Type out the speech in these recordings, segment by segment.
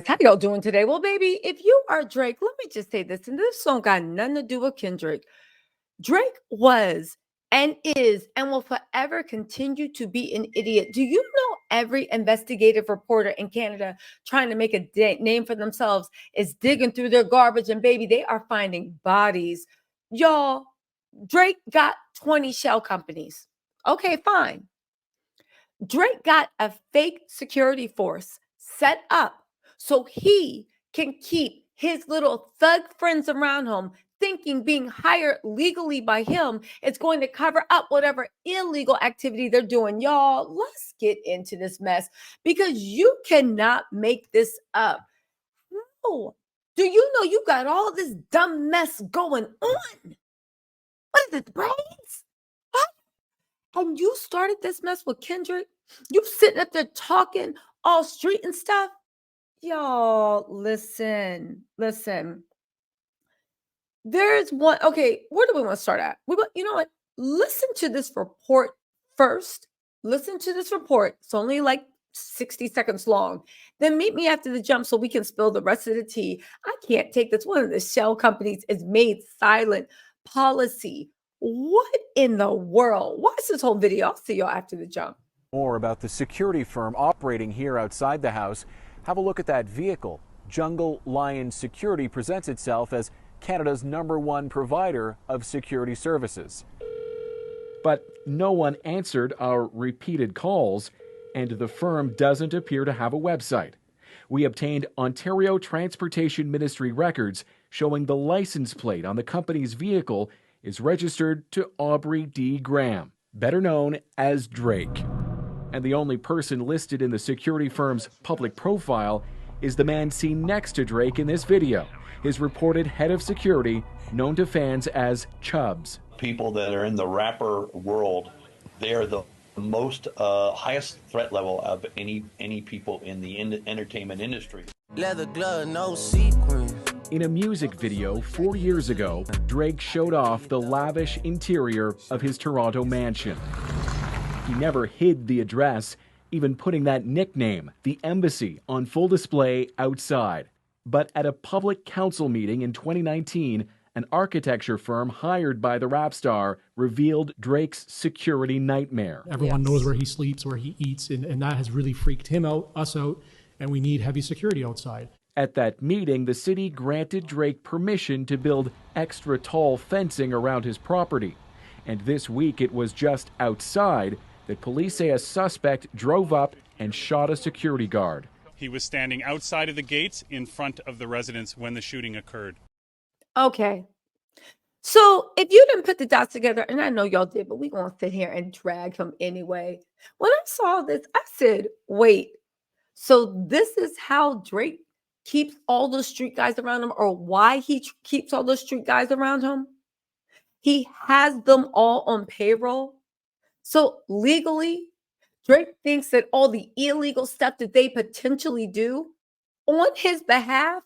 How y'all doing today? Well, baby, if you are Drake, let me just say this, and this song got nothing to do with Kendrick. Drake was and is and will forever continue to be an idiot. Do you know every investigative reporter in Canada trying to make a name for themselves is digging through their garbage, and baby, they are finding bodies. Y'all, Drake got 20 shell companies. Okay, fine. Drake got a fake security force set up so he can keep his little thug friends around him, thinking being hired legally by him is going to cover up whatever illegal activity they're doing. Y'all, let's get into this mess because you cannot make this up. No. Do you know you got all this dumb mess going on? What is it, the brains? What? And you started this mess with Kendrick? You sitting up there talking all street and stuff? Y'all, listen. There's one. Okay, where do we want to start at? You know what? Listen to this report first. Listen to this report. It's only like 60 seconds long. Then meet me after the jump so we can spill the rest of the tea. I can't take this. One of the shell companies is made silent policy. What in the world? Watch this whole video. I'll see y'all after the jump. More about the security firm operating here outside the house. Have a look at that vehicle. Jungle Lion Security presents itself as Canada's #1 provider of security services. But no one answered our repeated calls, and the firm doesn't appear to have a website. We obtained Ontario Transportation Ministry records showing the license plate on the company's vehicle is registered to Aubrey D. Graham, better known as Drake. And the only person listed in the security firm's public profile is the man seen next to Drake in this video, his reported head of security, known to fans as Chubbs. People that are in the rapper world, they are the most highest threat level of any people in the entertainment industry. Leather glove, no sequins. In a music video 4 years ago, Drake showed off the lavish interior of his Toronto mansion. He never hid the address, even putting that nickname, the Embassy, on full display outside. But at a public council meeting in 2019, an architecture firm hired by the rap star revealed Drake's security nightmare. Everyone knows where he sleeps, where he eats, and that has really freaked him out, us out, and we need heavy security outside. At that meeting, the city granted Drake permission to build extra tall fencing around his property. And this week it was just outside that police say a suspect drove up and shot a security guard. He was standing outside of the gates in front of the residence when the shooting occurred. Okay. So if you didn't put the dots together, and I know y'all did, but we're going to sit here and drag him anyway. When I saw this, I said, wait, so this is how Drake keeps all those street guys around him, or why he keeps all those street guys around him? He has them all on payroll. So legally, Drake thinks that all the illegal stuff that they potentially do on his behalf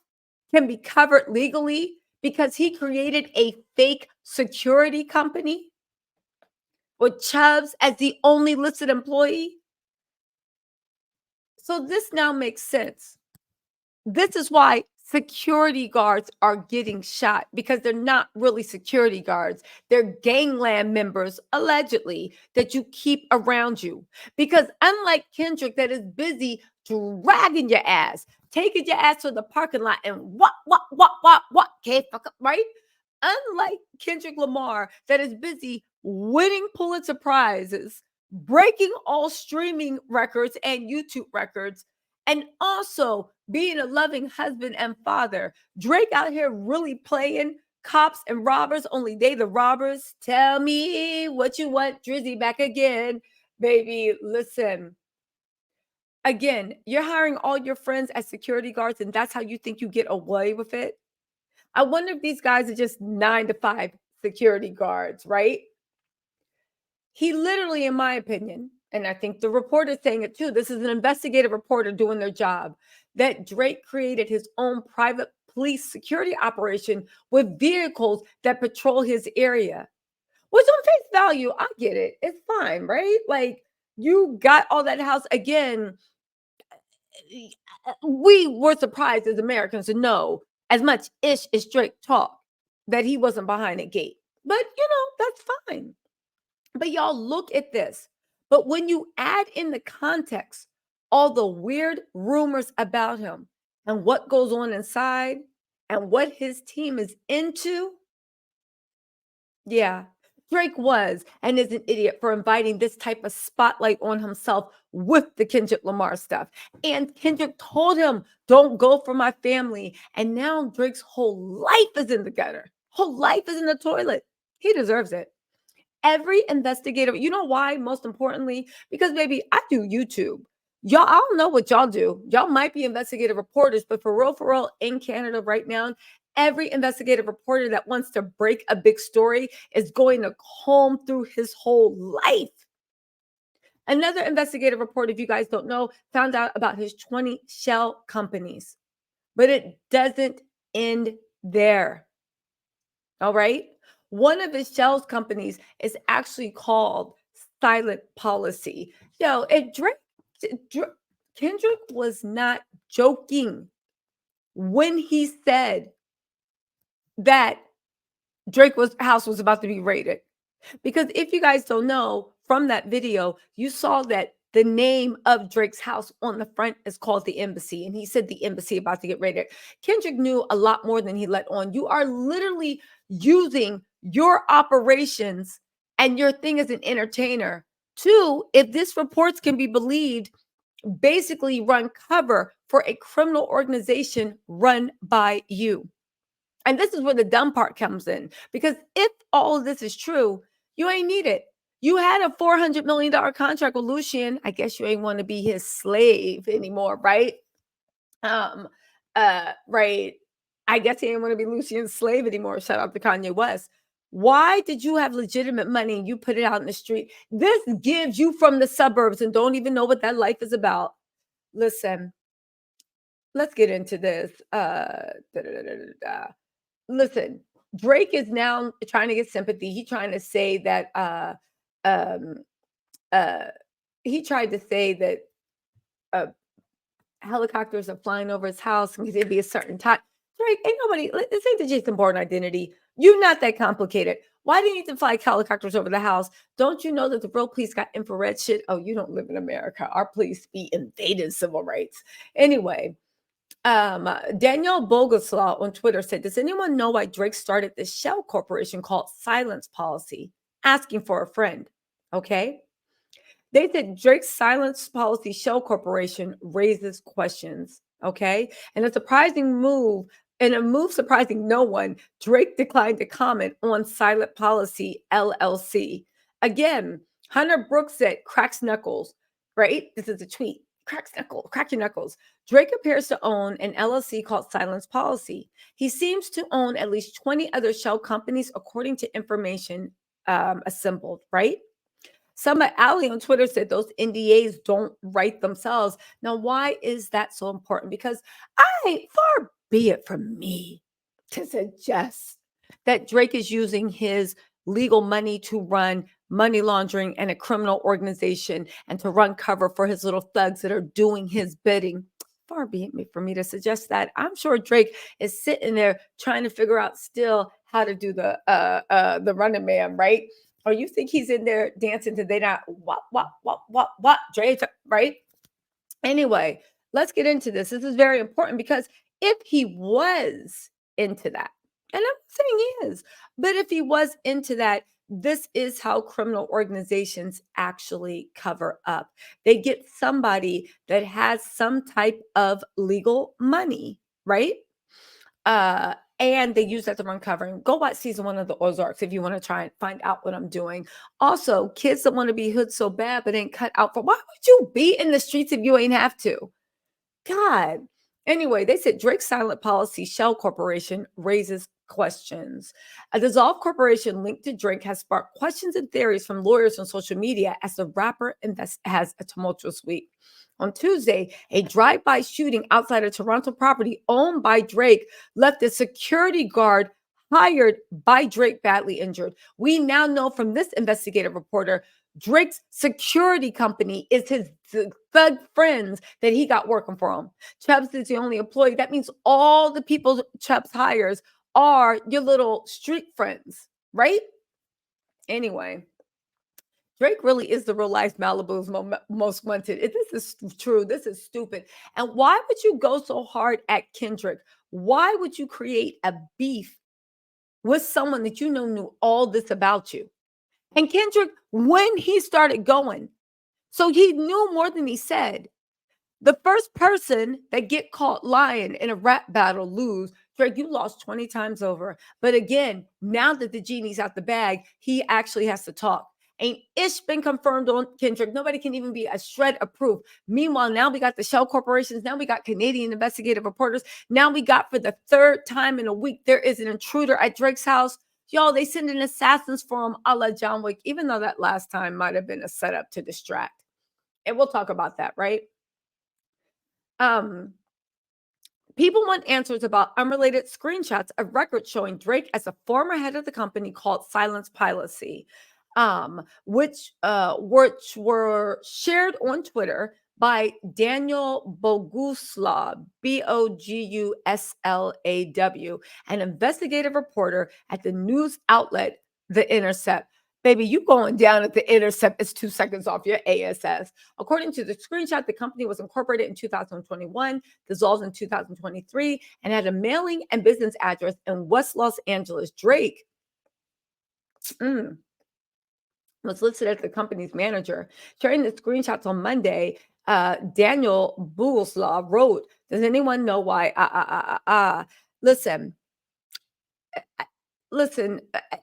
can be covered legally because he created a fake security company with Chubbs as the only listed employee. So this now makes sense. This is why security guards are getting shot, because they're not really security guards. They're gangland members, allegedly, that you keep around you. Because unlike Kendrick, that is busy dragging your ass, taking your ass to the parking lot and what, okay, fuck up, right? Unlike Kendrick Lamar, that is busy winning Pulitzer Prizes, breaking all streaming records and YouTube records, and also being a loving husband and father. Drake out here really playing cops and robbers, only they the robbers. Tell me what you want, Drizzy, back again. Baby, listen. Again, you're hiring all your friends as security guards, and that's how you think you get away with it? I wonder if these guys are just 9-to-5 security guards, right? He literally, in my opinion, and I think the reporter's saying it too, this is an investigative reporter doing their job, that Drake created his own private police security operation with vehicles that patrol his area. Which on face value, I get it. It's fine, right? Like, you got all that house. Again, we were surprised as Americans to know as much ish as Drake talked that he wasn't behind a gate. But, that's fine. But y'all look at this. But when you add in the context, all the weird rumors about him and what goes on inside and what his team is into, yeah, Drake was and is an idiot for inviting this type of spotlight on himself with the Kendrick Lamar stuff. And Kendrick told him, don't go for my family. And now Drake's whole life is in the gutter. Whole life is in the toilet. He deserves it. Every investigative, you know why? Most importantly, because baby, I do YouTube. Y'all, I don't know what y'all do. Y'all might be investigative reporters, but for real, in Canada right now, every investigative reporter that wants to break a big story is going to comb through his whole life. Another investigative report, if you guys don't know, found out about his 20 shell companies, but it doesn't end there. All right. One of his shells companies is actually called Silent Policy. If Kendrick was not joking when he said that Drake's house was about to be raided. Because if you guys don't know, from that video, you saw that the name of Drake's house on the front is called the Embassy. And he said the Embassy about to get raided. Kendrick knew a lot more than he let on. You are literally using your operations and your thing as an entertainer to, if this reports can be believed, basically run cover for a criminal organization run by you. And this is where the dumb part comes in. Because if all of this is true, you ain't need it. You had a $400 million contract with Lucian. I guess you ain't want to be his slave anymore, right? Right. I guess he didn't want to be Lucian's slave anymore. Shout out to Kanye West. Why did you have legitimate money and you put it out in the street? This gives you from the suburbs and don't even know what that life is about. Listen, let's get into this. Listen, Drake is now trying to get sympathy. He's trying to say that he tried to say that helicopters are flying over his house and it'd be a certain time. Drake, ain't nobody, this ain't the Jason Bourne identity. You're not that complicated. Why do you need to fly helicopters over the house? Don't you know that the real police got infrared shit? Oh, you don't live in America. Our police be invading civil rights. Anyway, Danielle Bogoslaw on Twitter said, does anyone know why Drake started this shell corporation called Silence Policy? Asking for a friend. Okay. They said Drake's Silence Policy Shell Corporation raises questions. Okay. And a surprising move, and a move surprising no one, Drake declined to comment on Silent Policy LLC. Again, Hunter Brooks said, cracks knuckles, right? This is a tweet. Cracks knuckles, crack your knuckles. Drake appears to own an LLC called Silence Policy. He seems to own at least 20 other shell companies, according to information assembled, right? Summer Alley on Twitter said those NDAs don't write themselves. Now, why is that so important? Because far be it from me to suggest that Drake is using his legal money to run money laundering and a criminal organization and to run cover for his little thugs that are doing his bidding. Far be it for me to suggest that. I'm sure Drake is sitting there trying to figure out still how to do the Running Man, right? Or you think he's in there dancing to they not what Drake, right? Anyway, let's get into this. This is very important because if he was into that, and I'm not saying he is, but if he was into that, this is how criminal organizations actually cover up. They get somebody that has some type of legal money, right? And they use that to run covering. Go watch season 1 of the Ozarks if you want to try and find out what I'm doing. Also, kids that want to be hood so bad but ain't cut out for. Why would you be in the streets if you ain't have to? God. Anyway, they said Drake's Silent Policy Shell Corporation raises questions. A dissolved corporation linked to Drake has sparked questions and theories from lawyers on social media as the rapper has a tumultuous week. On Tuesday, a drive-by shooting outside a Toronto property owned by Drake left a security guard hired by Drake badly injured. We now know from this investigative reporter, Drake's security company is his thug friends that he got working for him. Chubbs is the only employee. That means all the people Chubbs hires are your little street friends, right? Anyway, Drake really is the real life Malibu's most wanted. This is true. This is stupid. And why would you go so hard at Kendrick? Why would you create a beef with someone that you know knew all this about you? And Kendrick, when he started going, so he knew more than he said. The first person that get caught lying in a rap battle lose. Drake, you lost 20 times over. But again, now that the genie's out the bag, he actually has to talk. Ain't ish been confirmed on Kendrick. Nobody can even be a shred of proof. Meanwhile, now we got the shell corporations. Now we got Canadian investigative reporters. Now we got, for the third time in a week, there is an intruder at Drake's house. Y'all, they send in assassins for him a la John Wick, even though that last time might have been a setup to distract. And we'll talk about that, right? People want answers about unrelated screenshots of records showing Drake as a former head of the company called Silence Policy, which were shared on Twitter by Daniel Boguslaw, Boguslaw, an investigative reporter at the news outlet The Intercept. Baby, you going down at The Intercept is 2 seconds off your ASS. According to the screenshot, the company was incorporated in 2021, dissolved in 2023, and had a mailing and business address in West Los Angeles. Drake was listed as the company's manager. Sharing the screenshots on Monday, Daniel Boguslaw wrote, "Does anyone know why? Listen,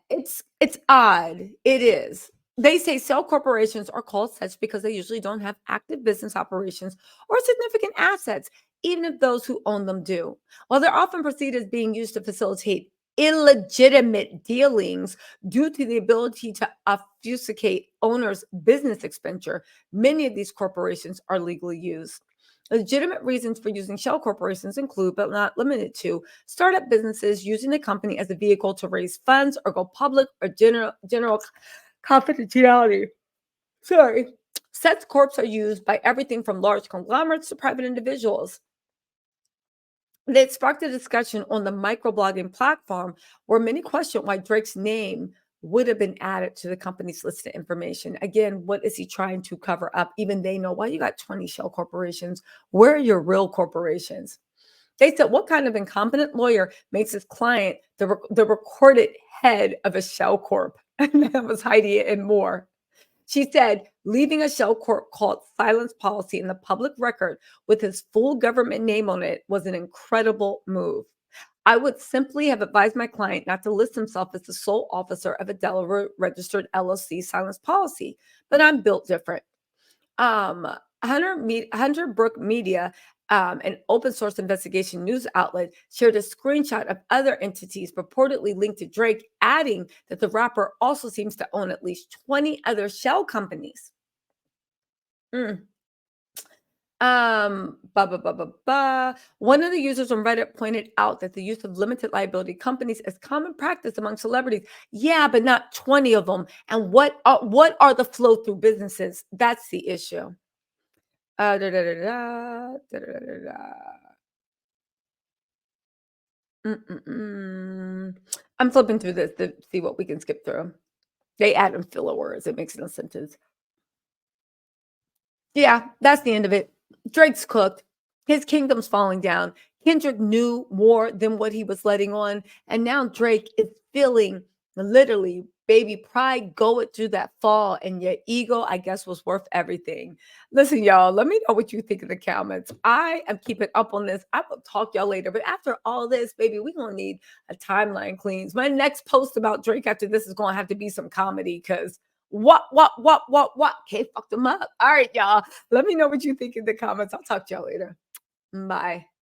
it's odd. It is. They say cell corporations are called such because they usually don't have active business operations or significant assets, even if those who own them do. While they're often perceived as being used to facilitate illegitimate dealings due to the ability to obfuscate owners' business expenditure, many of these corporations are legally used. Legitimate reasons for using shell corporations include, but not limited to, startup businesses using the company as a vehicle to raise funds or go public, or general confidentiality. Sorry. Such corps are used by everything from large conglomerates to private individuals. They sparked a discussion on the microblogging platform where many questioned why Drake's name would have been added to the company's listed information. Again, what is he trying to cover up? Even they know, why you got 20 shell corporations? Where are your real corporations? They said, what kind of incompetent lawyer makes his client the recorded head of a shell corp? And that was Heidi and more. She said, leaving a shell corp called Silence Policy in the public record with his full government name on it was an incredible move. I would simply have advised my client not to list himself as the sole officer of a Delaware registered LLC Silence Policy, but I'm built different. Hunter Brook Media, an open source investigation news outlet, shared a screenshot of other entities purportedly linked to Drake, adding that the rapper also seems to own at least 20 other shell companies. One of the users on Reddit pointed out that the use of limited liability companies is common practice among celebrities. Yeah, but not 20 of them. And what are the flow through businesses? That's the issue. I'm flipping through this to see what we can skip through. They add in filler words. It makes no sentence. Yeah, that's the end of it. Drake's cooked. His kingdom's falling down. Kendrick knew more than what he was letting on. And now Drake is feeling literally, baby, pride going through that fall. And your ego, I guess, was worth everything. Listen, y'all, let me know what you think in the comments. I am keeping up on this. I will talk y'all later. But after all this, baby, we're going to need a timeline cleans. My next post about Drake after this is going to have to be some comedy because what? Can't fuck them up. All right, y'all. Let me know what you think in the comments. I'll talk to y'all later. Bye.